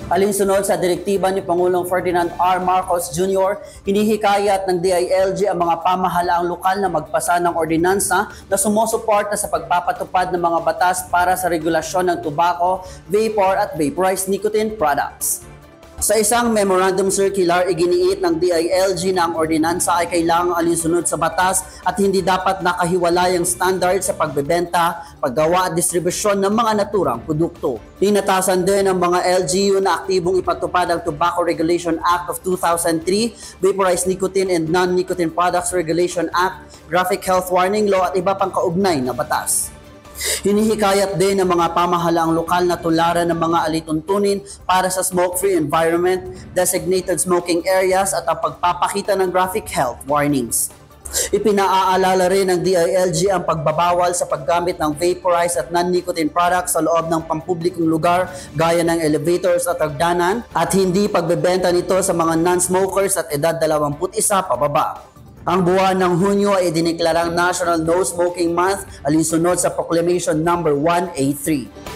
Alinsunod sa direktiba ni Pangulong Ferdinand R. Marcos Jr., hinihikayat ng DILG ang mga pamahalaang lokal na magpasa ng ordinansa na sumusuporta sa pagpapatupad ng mga batas para sa regulasyon ng tobacco, vapor at vaporized nicotine products. Sa isang memorandum circular, iginiit ng DILG na ang ordinansa ay kailangang alinsunod sa batas at hindi dapat nakahiwalay ang standard sa pagbebenta, paggawa at distribusyon ng mga naturang produkto. Tinatasan din ng mga LGU na aktibong ipatupad ang Tobacco Regulation Act of 2003, Vaporized Nicotine and Non-Nicotine Products Regulation Act, Graphic Health Warning Law at iba pang kaugnay na batas. Hinihikayat din ng mga pamahalaang lokal na tularan ng mga alituntunin para sa smoke-free environment, designated smoking areas at ang pagpapakita ng graphic health warnings. Ipinaaalala rin ng DILG ang pagbabawal sa paggamit ng vaporized at non-nicotine products sa loob ng pampublikong lugar gaya ng elevators at hagdanan at hindi pagbebenta nito sa mga non-smokers at edad 21 pababa. Ang buwan ng Hunyo ay idineklarang National No Smoking Month alinsunod sa Proclamation No. 183.